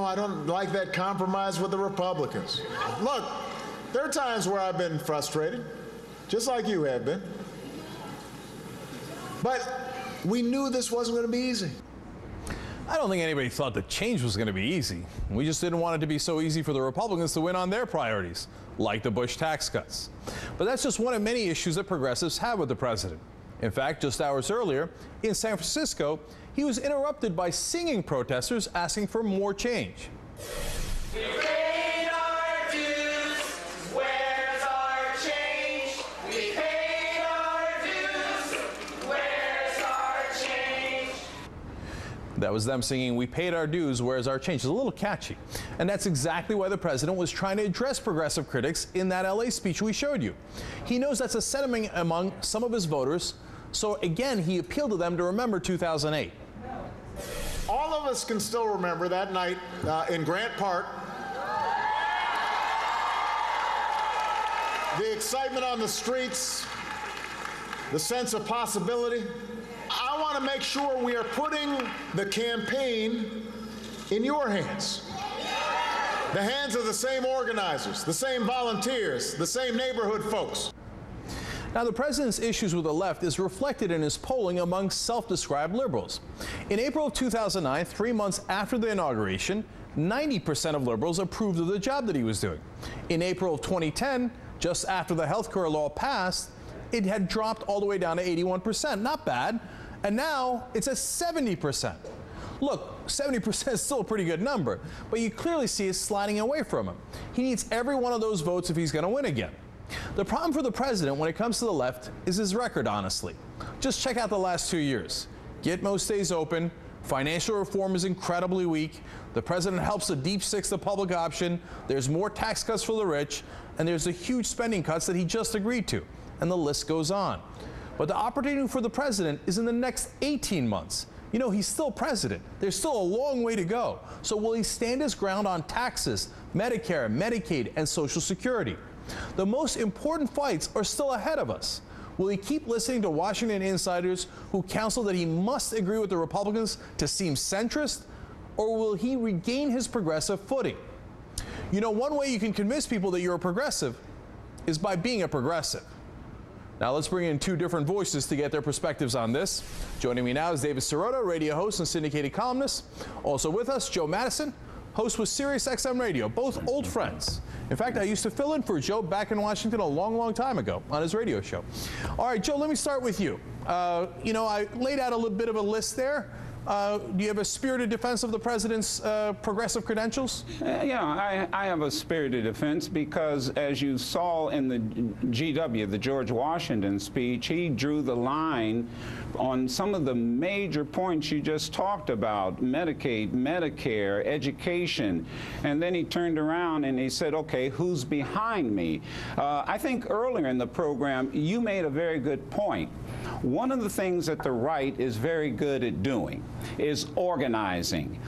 I don't like that compromise with the Republicans. Look, there are times where I've been frustrated, just like you have been. But we knew this wasn't going to be easy. I don't think anybody thought the change was going to be easy. We just didn't want it to be so easy for the Republicans to win on their priorities, like the Bush tax cuts. But that's just one of many issues that progressives have with the president. In fact, just hours earlier, in San Francisco, he was interrupted by singing protesters asking for more change. We paid our dues, where's our change? We paid our dues, where's our change? That was them singing, "We paid our dues, where's our change?" It's a little catchy. And that's exactly why the president was trying to address progressive critics in that LA speech we showed you. He knows that's a sentiment among some of his voters, so again, he appealed to them to remember 2008. All of us can still remember that night in Grant Park. The excitement on the streets, the sense of possibility. I want to make sure we are putting the campaign in your hands. The hands of the same organizers, the same volunteers, the same neighborhood folks. Now, the president's issues with the left is reflected in his polling among self-described liberals. In April of 2009, 3 months after the inauguration, 90% of liberals approved of the job that he was doing. In April of 2010, just after the health care law passed, it had dropped all the way down to 81%. Not bad. And now it's at 70%. Look, 70% is still a pretty good number, but you clearly see it sliding away from him. He needs every one of those votes if he's going to win again. The problem for the president when it comes to the left is his record, honestly. Just check out the last 2 years. Gitmo stays open. Financial reform is incredibly weak. The president helps the deep six the public option. There's more tax cuts for the rich. And there's the huge spending cuts that he just agreed to. And the list goes on. But the opportunity for the president is in the next 18 months. You know, he's still president. There's still a long way to go. So will he stand his ground on taxes, Medicare, Medicaid, and Social Security? The most important fights are still ahead of us. Will he keep listening to Washington insiders who counsel that he must agree with the Republicans to seem centrist? Or will he regain his progressive footing? You know, one way you can convince people that you're a progressive is by being a progressive. Now let's bring in two different voices to get their perspectives on this. Joining me now is David Sirota, radio host and syndicated columnist. Also with us, Joe Madison, host with Sirius XM Radio, both old friends. In fact, I used to fill in for Joe back in Washington a long, long time ago on his radio show. All right, Joe, let me start with you. You know, I laid out a little bit of a list there. Do you have a spirited defense of the president's progressive credentials? Yeah, I have a spirited defense because, as you saw in the GW, the George Washington speech, he drew the line on some of the major points you just talked about: Medicaid, Medicare, education. And then he turned around and he said, okay, who's behind me? I think earlier in the program, you made a very good point. One of the things that the right is very good at doing is organizing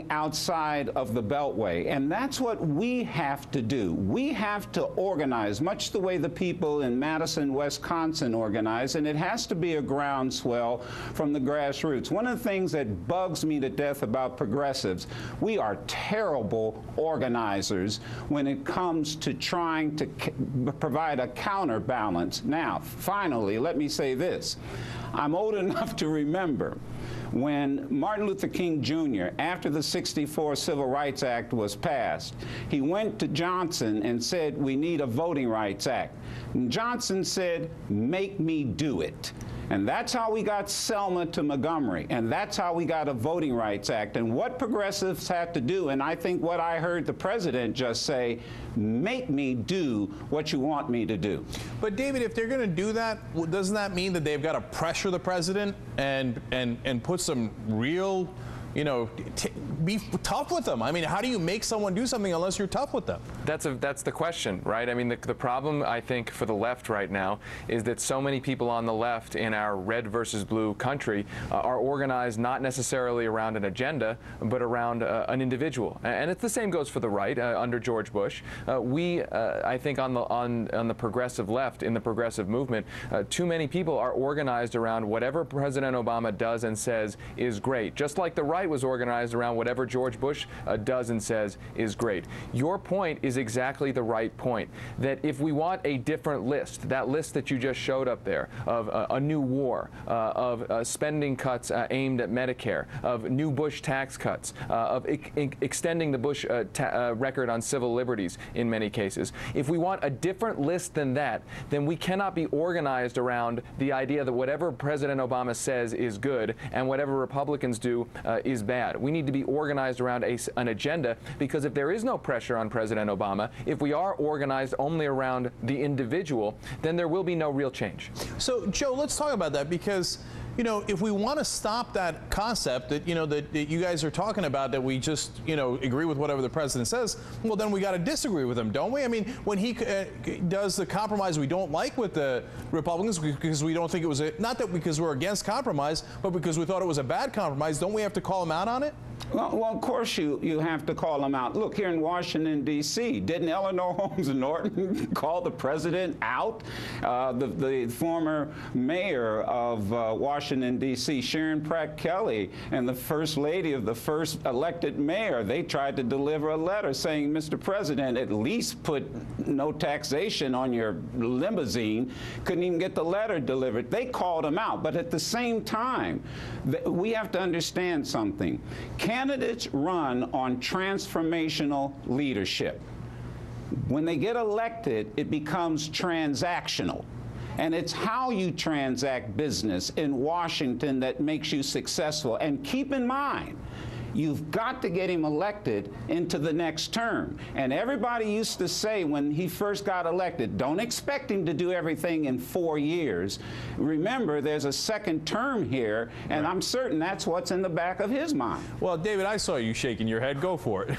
outside of the Beltway. And that's what we have to do. We have to organize, much the way the people in Madison, Wisconsin organize, and it has to be a groundswell from the grassroots. One of the things that bugs me to death about progressives, we are terrible organizers when it comes to trying to provide a counterbalance. Now, finally, let me say this. I'm old enough to remember when Martin Luther King Jr., after the '64 Civil Rights Act was passed, he went to Johnson and said, we need a Voting Rights Act. And Johnson said, make me do it. And that's how we got Selma to Montgomery, and that's how we got a Voting Rights Act. And what progressives have to do, and I think what I heard the president just say, make me do what you want me to do. But David, if they're going to do that, doesn't that mean that they've got to pressure the president and put some real, you know, be tough with them? I mean, how do you make someone do something unless you're tough with them? That's the question, right? I mean, the problem, I think, for the left right now is that so many people on the left in our red versus blue country are organized not necessarily around an agenda, but around an individual. And the same goes for the right under George Bush. I think on the progressive left, in the progressive movement, too many people are organized around whatever President Obama does and says is great. Just like the right right was organized around whatever George Bush does and says is great. Your point is exactly the right point, that if we want a different list, that list that you just showed up there of a new war, of spending cuts aimed at Medicare, of new Bush tax cuts, of extending the Bush record on civil liberties in many cases. If we want a different list than that, then we cannot be organized around the idea that whatever President Obama says is good and whatever Republicans do is bad. We need to be organized around an agenda, because if there is no pressure on President Obama, if we are organized only around the individual, then there will be no real change. So, Joe, let's talk about that, because you know, if we want to stop that concept that, you know, that you guys are talking about, that we just, you know, agree with whatever the president says, well, then we got to disagree with him, don't we? I mean, when he does the compromise we don't like with the Republicans because we don't think it was not that because we're against compromise, but because we thought it was a bad compromise, don't we have to call him out on it? Well, of course you have to call them out. Look, here in Washington, D.C., didn't Eleanor Holmes Norton call the president out? The former mayor of Washington, D.C., Sharon Pratt Kelly, and the first lady of the first elected mayor, they tried to deliver a letter saying, Mr. President, at least put no taxation on your limousine. Couldn't even get the letter delivered. They called him out. But at the same time, we have to understand something. Candidates run on transformational leadership. When they get elected, it becomes transactional. And it's how you transact business in Washington that makes you successful. And keep in mind, you've got to get him elected into the next term. And everybody used to say when he first got elected, don't expect him to do everything in 4 years. Remember, there's a second term here, and right. I'm certain that's what's in the back of his mind. Well, David, I saw you shaking your head. Go for it.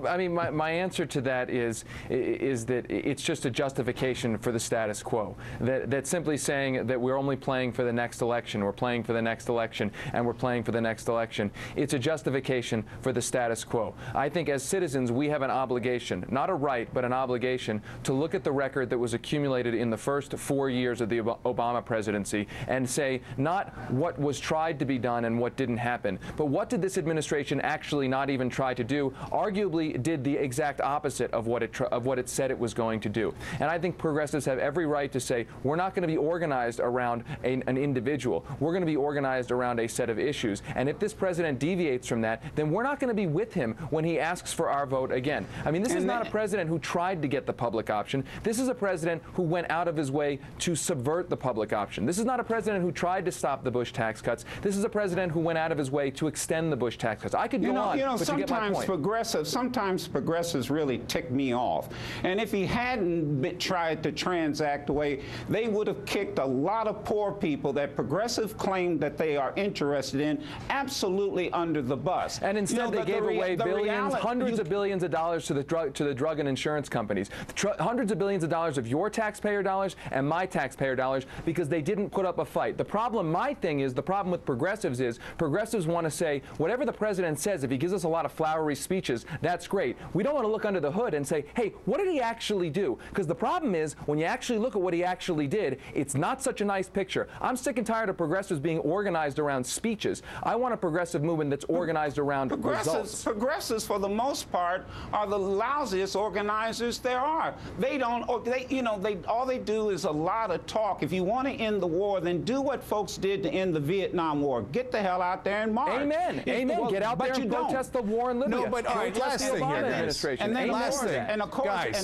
I mean, my answer to that is that it's just a justification for the status quo. That's simply saying that we're only playing for the next election, we're playing for the next election, and we're playing for the next election. It's a justification for the status quo. I think as citizens we have an obligation, not a right, but an obligation to look at the record that was accumulated in the first 4 years of the Obama presidency and say not what was tried to be done and what didn't happen, but what did this administration actually not even try to do, arguably did the exact opposite of what it said it was going to do. And I think progressives have every right to say we're not going to be organized around an individual. We're going to be organized around a set of issues. And if this president deviates from that, then we're not going to be with him when he asks for our vote again. I mean, this is not a president who tried to get the public option. This is a president who went out of his way to subvert the public option. This is not a president who tried to stop the Bush tax cuts. This is a president who went out of his way to extend the Bush tax cuts. I could go on, but you get my point. Sometimes progressives really tick me off. And if he hadn't tried to transact away, they would have kicked a lot of poor people that progressives claim that they are interested in absolutely under the bus. And instead they gave away billions, hundreds of billions of dollars to the drug and insurance companies. Hundreds of billions of dollars of your taxpayer dollars and my taxpayer dollars because they didn't put up a fight. The problem, my thing is, the problem with progressives is progressives want to say whatever the president says, if he gives us a lot of flowery speeches, that's great. We don't want to look under the hood and say, hey, what did he actually do? Because the problem is when you actually look at what he actually did, it's not such a nice picture. I'm sick and tired of progressives being organized around speeches. I want a progressive movement that's organized around results. Progressives, for the most part, are the lousiest organizers there are. They don't, all they do is a lot of talk. If you want to end the war, then do what folks did to end the Vietnam War. Get the hell out there and march. Amen. Amen. Well, get out there and protest the war in Libya. No, but all right, last thing here, guys. And then and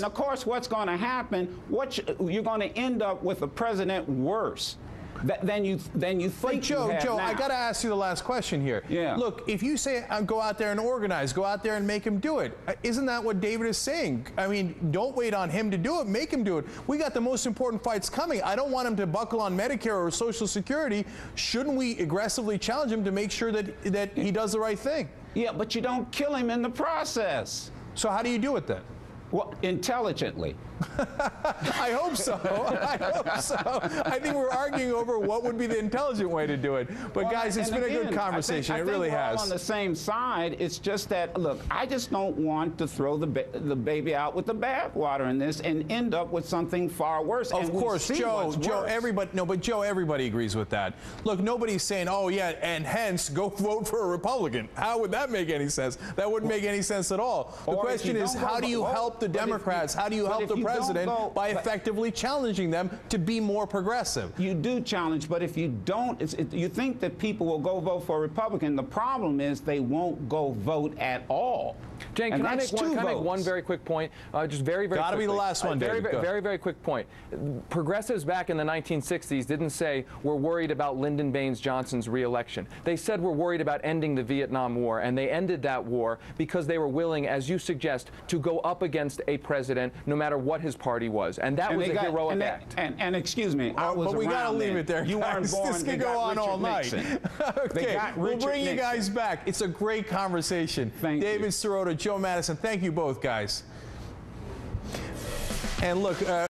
of course, what's going to happen? You're going to end up with a president worse than you think. But Joe, I got to ask you the last question here. Yeah. Look, if you say go out there and organize, go out there and make him do it, isn't that what David is saying? I mean, don't wait on him to do it. Make him do it. We got the most important fights coming. I don't want him to buckle on Medicare or Social Security. Shouldn't we aggressively challenge him to make sure that he does the right thing? Yeah, but you don't kill him in the process. So how do you do it then? Well, intelligently. I hope so. I hope so. I think we're arguing over what would be the intelligent way to do it. But Well, guys, it's and been a again, good conversation. I It think really we're has. all on the same side. It's just that, look, I just don't want to throw the baby out with the bathwater in this and end up with something far worse. Of And we course, see Joe, what's worse. everybody agrees with that. Look, nobody's saying, oh yeah, and hence go vote for a Republican. How would that make any sense? That wouldn't make any sense at all. The question is, how do you help the Democrats? How do you help the president by effectively challenging them to be more progressive? You do challenge, but if you don't, you think that people will go vote for a Republican. The problem is they won't go vote at all. Cenk, can I make one very quick point? Just very, very Gotta quickly. be the last one, very, David. very, very quick point. Progressives back in the 1960s didn't say we're worried about Lyndon Baines Johnson's re-election. They said we're worried about ending the Vietnam War, and they ended that war because they were willing, as you suggest, to go up against a president no matter what his party was. And that was a heroic act. And excuse me, I was but we gotta around leave then. it there. You weren't born. This could go on all night. Okay, we'll bring you guys back. It's a great conversation. Thank you. David Sirota, Joe Madison, thank you both, guys. And look.